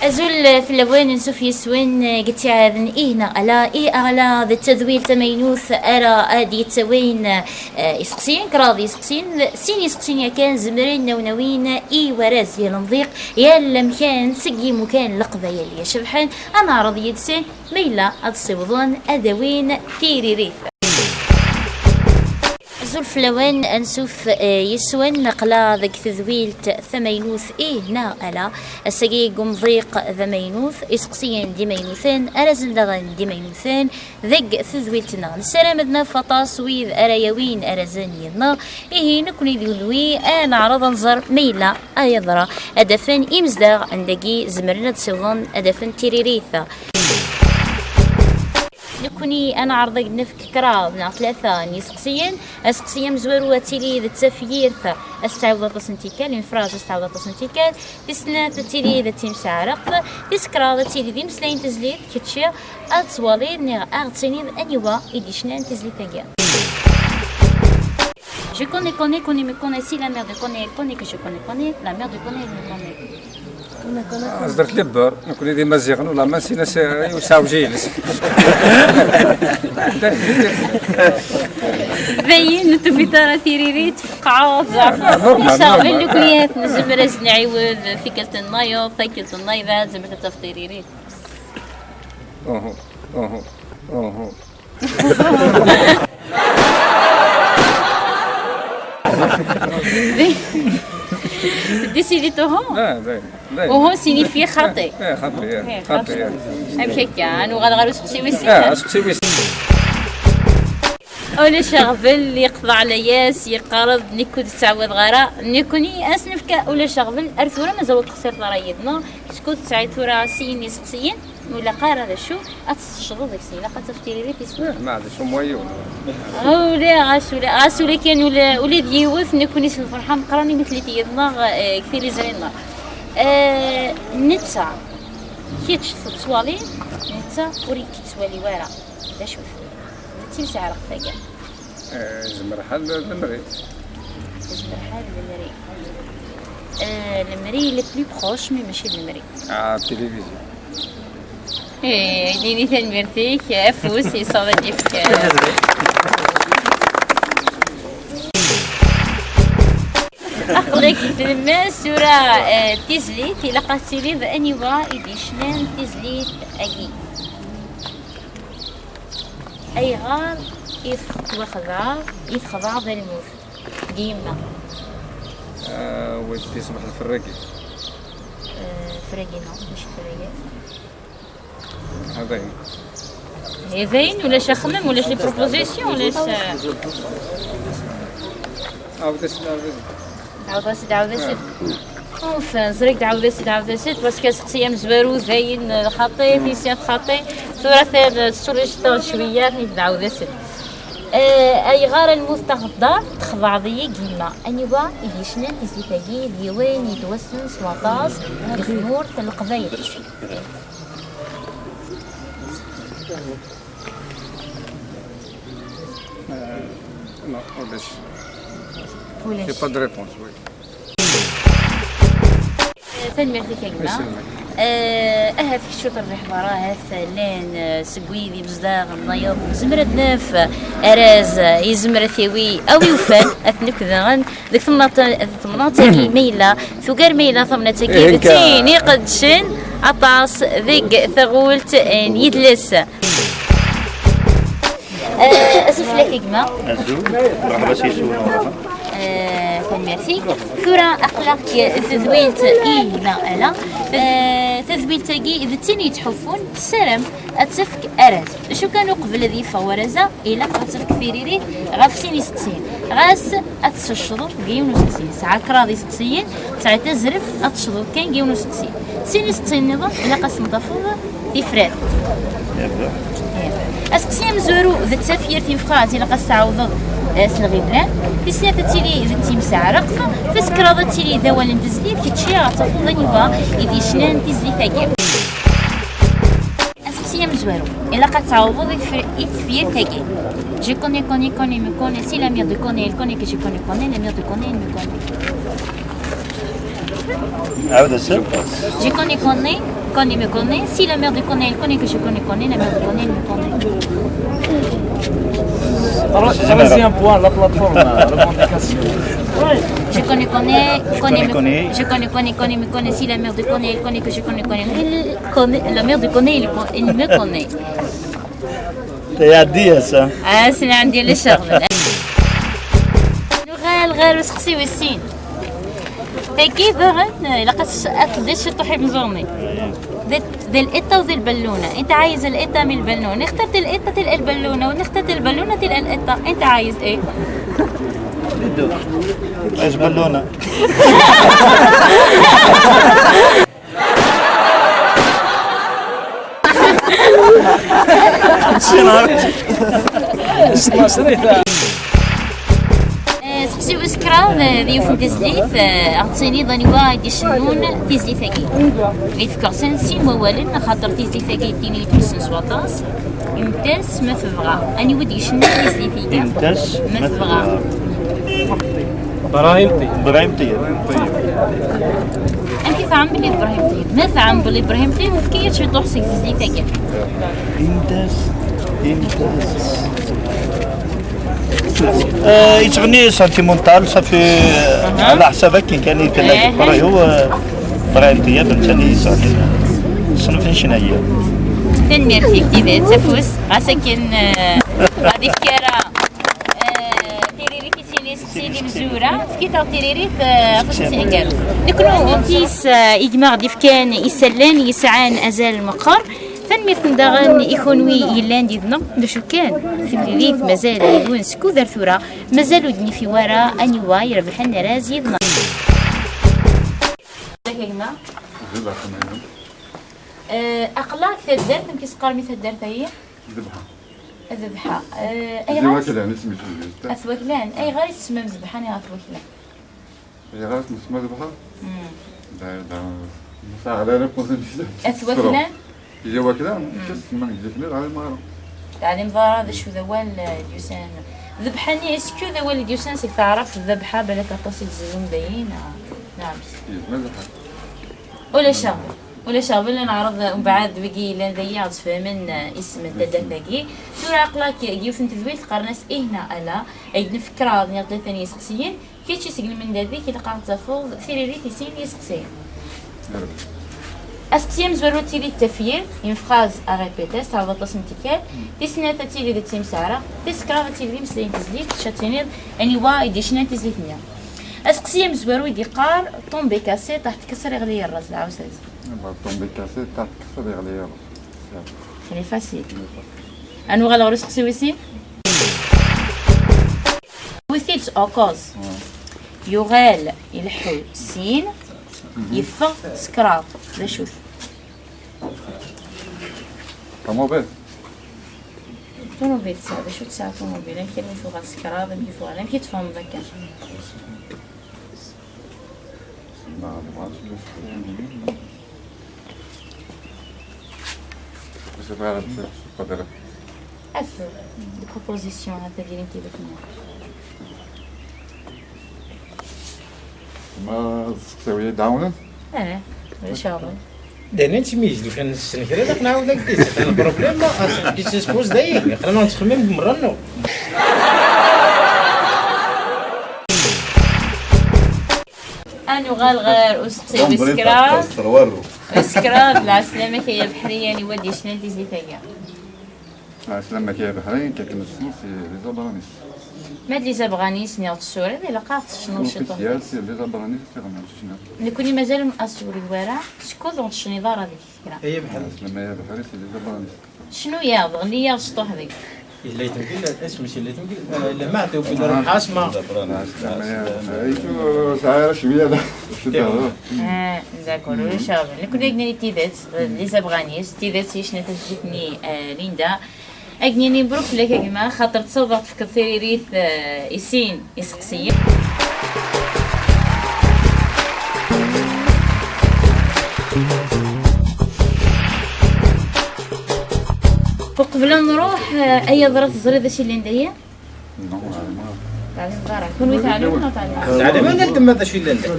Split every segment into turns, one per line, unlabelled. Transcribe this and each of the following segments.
أزول في اللوين نسوف يسوين قلت عاذن هنا على ذا التذويل تمينوث أرى آدي يتسوين يسقسين كراضي يسقسين سين يسقسين يا كان زمرين نونوين ورز يا المضيق يا المكان سقي مكان لقضة يا شبحان أنا راضي يدسين ميلا أتصيبضون أدوين تيريريث زول فلوان أنسوف يسوان نقلا ذاك تذويلت ثمينوث نا ألا السقي قمضيق ذمينوث إسقسيان ديمينوثان أرزن دغن ديمينوثان ذاك تذويلتنا السلام ذنا فطاس ويذ أريوين أرزن يضنا نكوني ذولوي أنا عرض نظر ميلا أيضرا أدفن إمزداغ عندكي زمرنا تسوضن أدفن تيريريثا نكوني انا عرضك نفك كرا ثلاثه نسقسيين اسقسيين مزورو تيلي ذا التفيير استعوض تصنتيكال انفراز استعوض تصنتيكال تسنا تيلي ذا تيمسعرق تسكرا ذا تيلي ذي مسلين تزليت كتشي اتصوالي نغ اغتسيني انيوا ايديشنان تزليت تاكا Je connais, me connais, la mère de connais, que je connais, la mère de connais, me connais.
أصدرت لبر نكون ديما زيغن ولا ما نسينا يساو جيلس
باين انتو في ترى تيريريت في قاعات زعما شغالين لكليات نزمر نعيود في كلت النايو في كلت النايفات زعما تفتيريريت
اوه
ديسيديتوهم
لا
وهو سينيفي خاطئ
خاطئ
هكاكا انو غنغيرو سقسي ويسي
سقسي ويسي
ولا شغفل اللي يقضى على ياس يقارض نيكو تسعود غراء نيكوني اسنفكا ولا شغفل ارثورا مازال قصير رايدنا شكون تسعي ثورا سيني سقسيين ولا قار هذا شو اتشغل ديك السيده قد تفتيري لي في سوق
ما عاد شو مويون
ولا غاس كان ولا ديوث نكوني الفرحه مقراني مثل تيضنا كثير زرينا نتسع كي تصوالي نتسع وريك تسوالي ورا لا شوف تمسع راه فيا
زمر حل المري
المري لي بلو بروش مي ماشي المري
التلفزيون
ديني تنمرتيك افوس يصاب ديك أخليك تلمس سورة تزليت إلا قاتلي بأنيوا إديشنان تزليت أجي أي غار يتخضع بالموت ديما
واش تسمح الفراكي
فراكي نو مش فراكي
هذين
ولا شخمم ولا شي بروبوزيسيون ولا عاود اوف زريك عاود سيت باسكو سقسيه مزبارو زاين خطي في سيات خطي ثلاثه السوريشطه شويه عاود سيت اي غار المستخدر تخضع ضي كيما انيوا يديشنا تزيتاكي ديوان يتوسن سواطاس الخمور القبايل
non ولاش pas de réponse oui
فالميرتي كلمة أهف كشوط الرحبارة هف لين سقويدي بزداغ نيض زمرد ناف أراز يزمر ثيوي أو يوفان أثنك ذغن ذك ثمناتكي ميلة ثقار ميلة ثمناتكي بتيني قدشن عطاس ذيك ثغولت يدلس أسف لك إجماع
مرحبا سي سونا
فالميرسي ثورة أقلق تذويلت إينا ألا تذويلت إذا تاني تحفون السلام أتفك أراز شو كانوا قبل ذي فورزة إلا أتفك فيريري غافسين يسقسين غاس أتششضوا جيون وسقسين ساعة كراضي سقسين ساعة تزرف أتشضوا كان جيون وسقسين سين يسقسين نظام إلا قسم ضفوضة في فراد أسقسي مزورو ذا التفير في فخاز إلا قاس تعوض سلغيبلان في سنة تيلي ذا تيمسع رقفة فسكرا ذا تيلي ذا ولن تزليت كتشي عطفو ذا نيفا إذي شنان تزلي تاكي أسقسي مزورو إلا قاس تعوض التفير تاكي Je connais, me connais, si la mère de connaît, elle connaît que je connais, la mère de connaît, elle me connaît.
عاود السر
Je connais, connaît me connaît. Si la mère de connaît, elle connaît que je connais, la mère de connaît, elle me connaît.
Troisième point, la plateforme, revendication.
Je connais, me connaît. Si la mère de connaît, elle connaît que je connais, la mère de connaît, elle me connaît.
C'est à dire ça.
c'est عندي الشغل. غير سقسي والسين. كيف باغي لقيت ديت شي طحي مزورني. ذي القطة وذي البالونة، أنت عايز القطة من البالونة، اخترت القطة تلقى البالونة، وإن اخترت البالونة تلقى القطة، أنت عايز إيه؟
عايز بالونة.
سقسيو اسكرا ضيوف تزليف عطيني ظني وايد يشنون تزليفاكي اللي تفكر سين موالن خاطر تزليفاكي ديني تحسن سواطاس يمتاز ما تبغى اني ودي يشنون تزليفاكي
يمتاز
ما تبغى
إبراهيم طيب.
انت فاهم بلي ابراهيم طيب ما فاهم بلي ابراهيم طيب وفكير شو تحسن تزليفاكي
يمتاز. يتغني سنتيمونتال صافي على حسابك كان يتلاقى برا هو ابراهيم طيب ثاني يسعني صنف شناهي
تنمير فيك تيبات تفوس غاسكن غادي فكرة تيريريت يسيني سقسيني مزورة فكيتا تيريريت فسنسيني كارو نكونو أنتيس إجماع ديفكان يسلان يسعان أزال المقر تنمير تندغن إيكونوي يلان ديدنا دوشو كان في الليليت مازال يدون سكو ذر ثورة مازالو دني في ورا أني واي ربحنا رازي دنا أقلاك ثدرت يمكن سقار مثل الدرت هي الذبحة أي غير
ذبحة سميتو
أثوكلان أي غير تسمى ذبحة أنا أثوكلان
هي غير تسمى ذبحة دا مساعدة أنا كنت
أثوكلان
هي وكذا تسمى ذبحة على المغرب
تعلم ضرا ذا شو ذوال ديوسان ذبحاني اسكو ذوال ديوسان سيك تعرف الذبحة بالك تصل الزلوم باين نعم ولا شغل ولا نعرض ومن بعد بقي لان ذي فمن اسم التدفقي ترى عقلك يوفن تذويل قرناس هنا الا اي نفكر هذا ثلاثه يسقسيين كيتشي سجل من ذي كي تلقى تفوض ثيري تيسين يسقسيين أستيم زورو تيري التفيير ينفخاز أغيبيتاس تعرض تصم تيكال تيسنا تيري ذي تسيم سارة تيسكرا تيري مسلين تزليت شاتينير أني وايد ديشنا تزليت ميا أسقسيم زورو يديقار طومبي كاسي تحت كسر يغلي الراس العوساز
طومبي كاسي تحت كسر يغلي الراس
يعني فاسيل أنو غالا غرو سقسي ويسين ويثيلس أوكوز يغال يلحو سين يفا سكراب لا شوف
طوموبيل
طوموبيل ساعة شو تساعة طوموبيل يمكن يفوق السكراب يمكن تفهم ذاك أفر دي بروبوزيسيون هذا ديال انتي بكنا
ما تسوي داون
ولا شاغل
دانا تميز لو كان السنكري داك نعاود لك ديت كان البروبليم ما كيتش سبوز دايق خلينا نتخمم بمرنو
أنا غير أسقسي بسكراب العسلامة كي البحرية يعني ودي شنو تيزي فيا
العسلامة كي البحرية كيكون السنوس لي زابرانيس
ما لي زابغانيس نياض الصورة اللي لقات شنو شطو
ديال سي لي زابرانيس فيهم شنو
نكوني مازال مأسوري الورع شكون دونك شنو دار هذيك الفكرة
هي بحال
العسلامة يا بحرية سي لي زابرانيس
شنو ياض اللي ياض شطوح هذيك
إلا يتمكن الاسم شي اللي يتمكن إلا ما عطيو في دار الحاسمة
العسلامة يا بحرية سعيرة شوية
داكور ولا شاغل نكون قلنا لي تيدات لي زابغانيس تيدات شنو تجيتني ليندا أجنيني بروف لك يا جماعة خاطر تصوبت في كثير ريث يسين يسقسية قبل نروح أي ضرط الزريدة شي اللي ندير تعلم ضرع كون تعلم ولا تعلم
تعلم أنا ندم هذا شي اللي عندك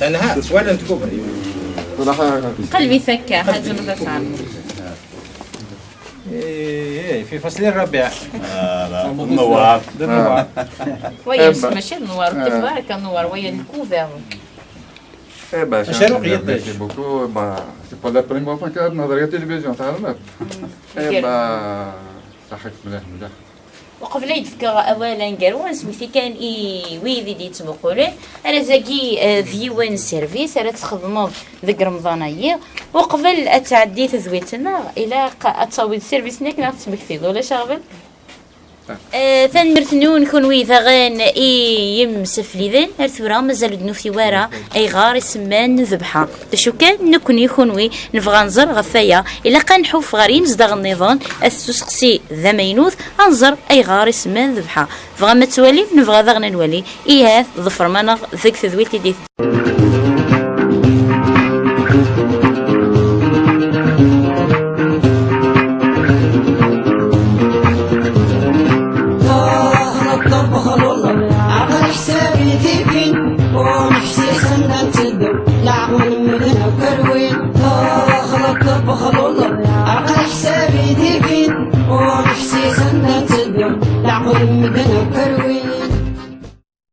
أنا هات ولا أنت كبري
صراحة
قلبي ثكا هذا المدرسة
في فصل الربيع
النوار
ويا ماشي النوار التفاح كنوار ويا الكوفر
Eh ben,
Cher ou rien
j'apprécie beaucoup. Bah, c'est pas la première fois que نهضر على التلفزيون تعلمت. Eh bah, صحيت مليح مليح.
وقبل يتفكر اولا قالوا سميتي كان ويدي دي تمقولين انا زاكي فيوان سيرفيس انا تخدموا ذيك رمضانيه وقبل اتعدي تزويتنا الى تصاوي السيرفيس نيك ناخذ تمكتي ولا شغل ثنمرتنون كون ويذا غان يمسفليذن ارثورا مازال دنو في وارا اي غار يسمان ذبحه شو كان نكون يخونوي نبغى نزر غفايا الا كنحوف غارين زدغ النظام السوسقسي ذا مينوث انزر اي غار يسمان ذبحه بغا ما توالي نبغى ذا نولي ايهاث ظفر مانا ذيك تذويلتي دي
حسابي ذيكين ونحسي سنة تدم لعقل مدن كروين